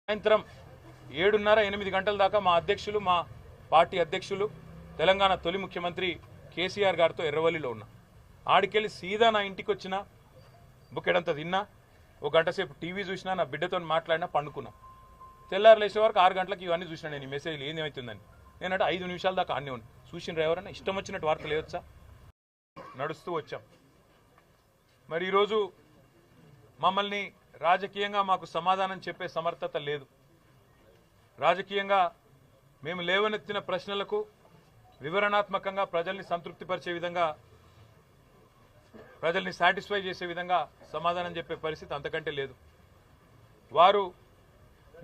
సాయంత్రం 7:30-8 గంటల దాకా మా అధ్యక్షులు మా పార్టీ అధ్యక్షులు తెలంగాణ తొలి ముఖ్యమంత్రి కేసీఆర్ గారితో ఎర్రవల్లిలో ఉన్నా. ఆడికెళ్ళి సీదా నా ఇంటికి వచ్చిన బుక్కెడంత తిన్నా, ఒక గంట సేపు టీవీ చూసినా, నా బిడ్డతో మాట్లాడినా, పండుకున్నా. తెల్లారు లేచే వరకు 6 గంటలకు ఇవన్నీ చూసినా. నేను ఈ మెసేజ్లు ఏమవుతుందని నేనంటే 5 నిమిషాల దాకా అన్నీ ఉన్నా. చూసినరు ఎవరన్నా? ఇష్టం వచ్చినట్టు వార్తలు లేవచ్చా? నడుస్తూ వచ్చాం. మరి ఈరోజు మమ్మల్ని రాజకీయంగా మాకు సమాధానం చెప్పే సమర్థత లేదు. రాజకీయంగా మేము లేవనెత్తిన ప్రశ్నలకు వివరణాత్మకంగా ప్రజల్ని సంతృప్తిపరిచే విధంగా, ప్రజల్ని సాటిస్ఫై చేసే విధంగా సమాధానం చెప్పే పరిస్థితి అంతకంటే లేదు. వారు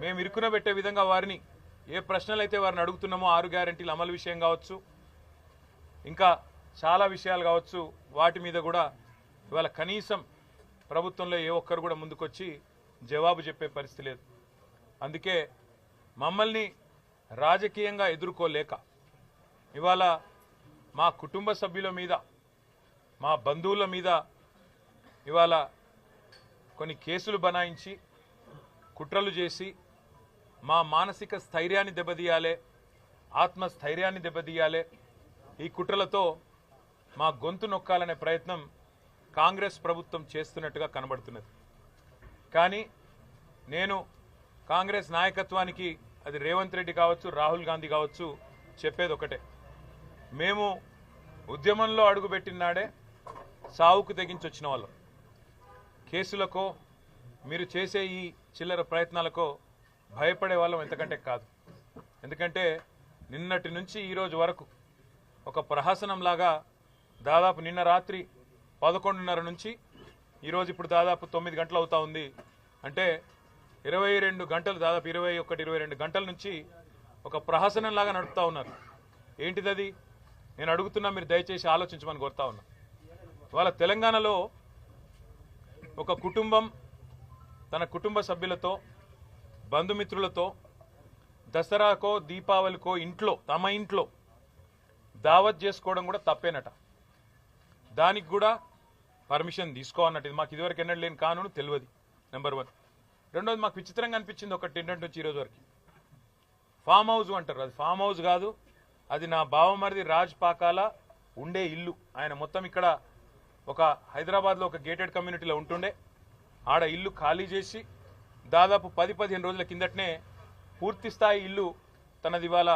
మేము ఇరుకున పెట్టే విధంగా వారిని ఏ ప్రశ్నలు అయితే వారిని అడుగుతున్నామో 6 గ్యారెంటీల అమలు విషయం కావచ్చు, ఇంకా చాలా విషయాలు కావచ్చు, వాటి మీద కూడా ఇవాళ కనీసం ప్రభుత్వంలో ఏ ఒక్కరు కూడా ముందుకొచ్చి జవాబు చెప్పే పరిస్థితి లేదు. అందుకే మమ్మల్ని రాజకీయంగా ఎదుర్కోలేక ఇవాళ మా కుటుంబ సభ్యుల మీద, మా బంధువుల మీద ఇవాళ కొన్ని కేసులు బనాయించి కుట్రలు చేసి మా మానసిక స్థైర్యాన్ని దెబ్బతీయాలి, ఆత్మస్థైర్యాన్ని దెబ్బతీయాలి, ఈ కుట్రలతో మా గొంతు నొక్కాలనే ప్రయత్నం కాంగ్రెస్ ప్రభుత్వం చేస్తున్నట్టుగా కనబడుతున్నది. కానీ నేను కాంగ్రెస్ నాయకత్వానికి, అది రేవంత్ రెడ్డి కావచ్చు, రాహుల్ గాంధీ కావచ్చు, చెప్పేది ఒకటే: మేము ఉద్యమంలో అడుగుపెట్టిన నాడే సావుకు తెగించొచ్చిన వాళ్ళం. కేసులకో మీరు చేసే ఈ చిల్లర ప్రయత్నాలకో భయపడే వాళ్ళం ఎంతకంటే కాదు. ఎందుకంటే నిన్నటి నుంచి ఈరోజు వరకు ఒక ప్రహసనంలాగా దాదాపు నిన్న రాత్రి 11:30 నుంచి ఈరోజు ఇప్పుడు దాదాపు 9 గంటలు అవుతా ఉంది. అంటే 22 గంటలు, దాదాపు 21-22 గంటల నుంచి ఒక ప్రహసనంలాగా నడుపుతా ఉన్నారు. ఏంటిదది? నేను అడుగుతున్నా, మీరు దయచేసి ఆలోచించమని కోరుతా ఉన్నా. ఇవాళ తెలంగాణలో ఒక కుటుంబం తన కుటుంబ సభ్యులతో, బంధుమిత్రులతో దసరాకో దీపావళికో ఇంట్లో, తమ ఇంట్లో దావత్ చేసుకోవడం కూడా తప్పేనట. దానికి కూడా పర్మిషన్ తీసుకో అన్నట్టు. ఇది మాకు ఇదివరకు ఎన్నడూ లేని కానూను, తెలియదు. నెంబర్ 1. రెండోది, మాకు విచిత్రంగా అనిపించింది ఒకటి ఏంటంటే, వచ్చి ఈరోజు వరకు ఫామ్ హౌస్ అంటారు. అది ఫామ్ హౌస్ కాదు, అది నా బావమరిది రాజ్ పాకాల ఉండే ఇల్లు. ఆయన మొత్తం ఇక్కడ ఒక హైదరాబాద్లో ఒక గేటెడ్ కమ్యూనిటీలో ఉంటుండే. ఆడ ఇల్లు ఖాళీ చేసి దాదాపు 10-15 రోజుల కిందటనే పూర్తి స్థాయి ఇల్లు తనది ఇవాళ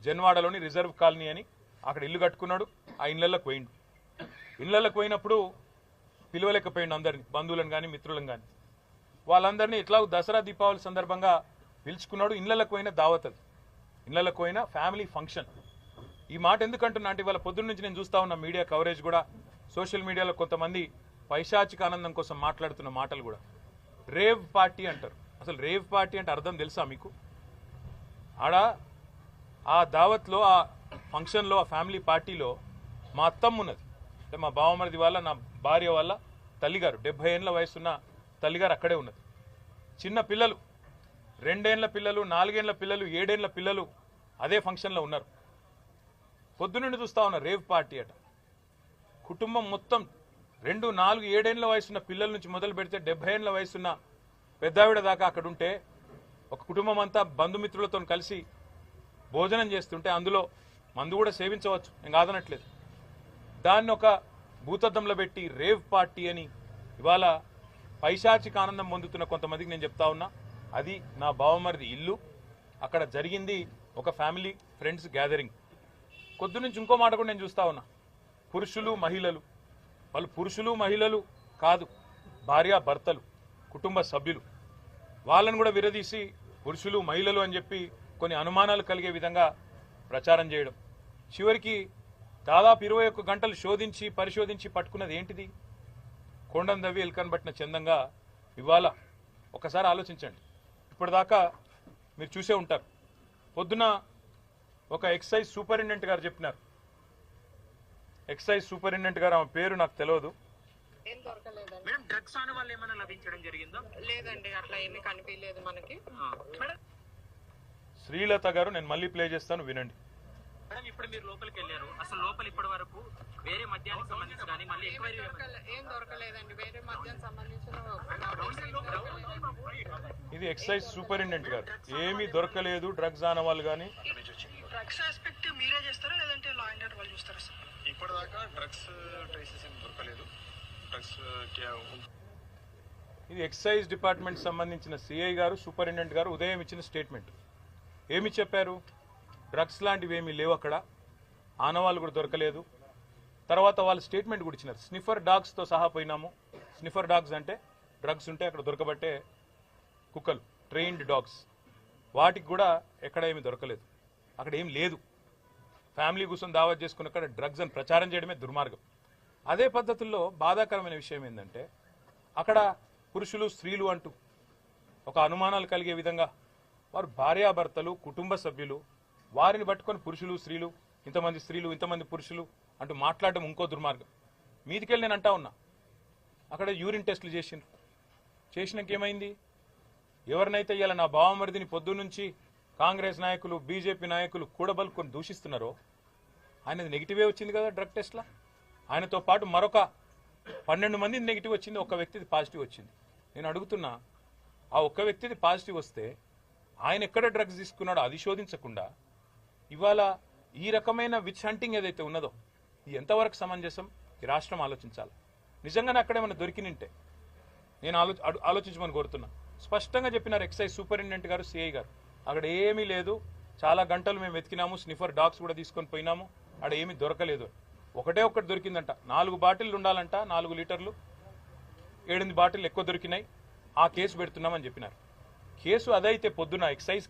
జన్వాడలోని రిజర్వ్ కాలనీ అని అక్కడ ఇల్లు కట్టుకున్నాడు. ఆ ఇళ్లలోకి పోయిండు. ఇళ్లలోకి పోయినప్పుడు పిలవలేకపోయిండు అందరినీ, బంధువులను కానీ మిత్రులను కానీ. వాళ్ళందరినీ ఇట్లా దసరా దీపావళి సందర్భంగా పిలుచుకున్నాడు. ఇళ్లలోకి పోయిన దావత్, అది ఇళ్లలోకి పోయిన ఫ్యామిలీ ఫంక్షన్. ఈ మాట ఎందుకంటున్నా అంటే, ఇవాళ పొద్దున్న నుంచి నేను చూస్తా ఉన్న మీడియా కవరేజ్ కూడా, సోషల్ మీడియాలో కొంతమంది పైశాచిక ఆనందం కోసం మాట్లాడుతున్న మాటలు కూడా. రేవ్ పార్టీ అంటారు. అసలు రేవ్ పార్టీ అంటే అర్థం తెలుసా మీకు? ఆడ ఆ దావత్లో, ఆ ఫంక్షన్లో, ఆ ఫ్యామిలీ పార్టీలో మా అత్తమ్మ ఉన్నది. అంటే మా బావమరిది వాళ్ళ, నా భార్య వాళ్ళ తల్లిగారు, 70 ఏళ్ళ వయసున్న తల్లిగారు అక్కడే ఉన్నది. చిన్న పిల్లలు, 2 ఏళ్ల పిల్లలు, 4 ఏళ్ల పిల్లలు, 7 ఏళ్ల పిల్లలు అదే ఫంక్షన్లో ఉన్నారు. పొద్దునుండి చూస్తా ఉన్నారు. రేవ్ పార్టీ అట. కుటుంబం మొత్తం 2, 4, 7 ఏళ్ల వయసున్న పిల్లల నుంచి మొదలు పెడితే 70 ఏళ్ల వయసున్న పెద్దావిడ దాకా అక్కడ ఉంటే, ఒక కుటుంబం అంతా బంధుమిత్రులతో కలిసి భోజనం చేస్తుంటే అందులో మందు కూడా సేవించవచ్చు, నేను కాదనట్లేదు. దాన్ని ఒక భూతద్దంలో పెట్టి రేవ్ పార్టీ అని ఇవాళ పైశాచిక ఆనందం పొందుతున్న కొంతమందికి నేను చెప్తా ఉన్నా, అది నా బావమరిది ఇల్లు. అక్కడ జరిగింది ఒక ఫ్యామిలీ ఫ్రెండ్స్ గ్యాదరింగ్. కొద్ది నుంచి ఇంకో మాట కూడా నేను చూస్తా ఉన్నా. పురుషులు మహిళలు, వాళ్ళు పురుషులు మహిళలు కాదు, భార్య భర్తలు, కుటుంబ సభ్యులు, వాళ్ళని కూడా విరదీసి పురుషులు మహిళలు అని చెప్పి కొన్ని అనుమానాలు కలిగే విధంగా ప్రచారం చేయడం. చివరికి దాదాపు 21 గంటలు శోధించి పరిశోధించి పట్టుకున్నది ఏంటిది? కొండం దవ్వి ఎల్కన్ పట్టిన చందంగా. ఇవాళ ఒకసారి ఆలోచించండి. ఇప్పటిదాకా మీరు చూసే ఉంటారు, పొద్దున ఒక ఎక్సైజ్ సూపరింటెండెంట్ గారు చెప్పినారు. ఎక్సైజ్ సూపరింటెండెంట్ గారు, ఆమె పేరు నాకు తెలియదు. శ్రీలత గారు, నేను మళ్ళీ ప్లే చేస్తాను, వినండి. ఇప్పుడు మీరు లోపలికి వెళ్ళారు, అసలు లోపల ఇప్పటి వరకు వేరే మద్యానికి సంబంధించి కానీ మళ్ళీ ఎంక్వైరీ ఏం దొరకలేదండి. వేరే మద్యానికి సంబంధించిన ఇది ఎక్సైజ్ సూపరింటెండెంట్ గారు ఏమీ దొరకలేదు డ్రగ్స్ ఆనవాళ్ళు కానీ. డ్రగ్స్ ఆస్పెక్ట్ మీరే చేస్తారా లేదంటే లా అండ్ ఆర్డర్ వాళ్ళు చూస్తారా సార్? ఇప్పటిదాకా డ్రగ్స్ ట్రేసెస్ ఏం దొరకలేదు. డ్రగ్స్ ఇది ఎక్సైజ్ డిపార్ట్మెంట్ సంబంధించిన సిఐ గారు సూపరింటెండెంట్ గారు ఉదయం ఇచ్చిన స్టేట్మెంట్. ఏమి చెప్పారు? డ్రగ్స్ లాంటివి ఏమీ లేవు అక్కడ, ఆనవాళ్ళు కూడా దొరకలేదు. తర్వాత వాళ్ళు స్టేట్మెంట్ కూడా ఇచ్చినారు. స్నిఫర్ డాగ్స్తో సహా పోయినాము. స్నిఫర్ డాగ్స్ అంటే డ్రగ్స్ ఉంటే అక్కడ దొరకబట్టే కుక్కలు, ట్రైన్డ్ డాగ్స్. వాటికి కూడా ఎక్కడ ఏమీ దొరకలేదు, అక్కడ ఏం లేదు. ఫ్యామిలీ కూర్చొని దావత్ చేసుకుని అక్కడ డ్రగ్స్ అని ప్రచారం చేయడమే దుర్మార్గం. అదే పద్ధతుల్లో బాధాకరమైన విషయం ఏంటంటే అక్కడ పురుషులు స్త్రీలు అంటూ ఒక అనుమానాలు కలిగే విధంగా వారు భార్యాభర్తలు కుటుంబ సభ్యులు వారిని పట్టుకొని పురుషులు స్త్రీలు, ఇంతమంది స్త్రీలు ఇంతమంది పురుషులు అంటూ మాట్లాడడం ఇంకో దుర్మార్గం. మీదికెళ్ళి నేను అంటా ఉన్నా, అక్కడ యూరిన్ టెస్టులు చేసినాక ఏమైంది? ఎవరినైతే ఇవాళ నా బావమరిదిని పొద్దున్నుంచి కాంగ్రెస్ నాయకులు బీజేపీ నాయకులు కూడబలుకొని దూషిస్తున్నారో ఆయనది నెగిటివే వచ్చింది కదా డ్రగ్ టెస్ట్లో. ఆయనతో పాటు మరొక 12 మంది నెగిటివ్ వచ్చింది, ఒక్క వ్యక్తిది పాజిటివ్ వచ్చింది. నేను అడుగుతున్నా, ఆ ఒక్క వ్యక్తిది పాజిటివ్ వస్తే ఆయన ఎక్కడ డ్రగ్స్ తీసుకున్నాడో అది శోధించకుండా ఇవాళ ఈ రకమైన విచ్ హంటింగ్ ఏదైతే ఉన్నదో ఇది ఎంతవరకు సమంజసం? ఈ రాష్ట్రం ఆలోచించాలి. నిజంగానే అక్కడ ఏమైనా దొరికినింటే నేను ఆలోచించమని కోరుతున్నా. స్పష్టంగా చెప్పినారు ఎక్సైజ్ సూపరింటెండెంట్ గారు, సిఐ గారు, అక్కడ ఏమీ లేదు, చాలా గంటలు మేము వెతికినాము, స్నిఫర్ డాగ్స్ కూడా తీసుకొని పోయినాము, అక్కడ ఏమీ దొరకలేదు. ఒకటే ఒక్కటి దొరికిందంట, 4 బాటిల్ ఉండాలంట, 4 లీటర్లు, 7 బాటిల్ ఎక్కువ దొరికినాయి, ఆ కేసు పెడుతున్నామని చెప్పినారు. కేసు అదైతే పొద్దున ఎక్సైజ్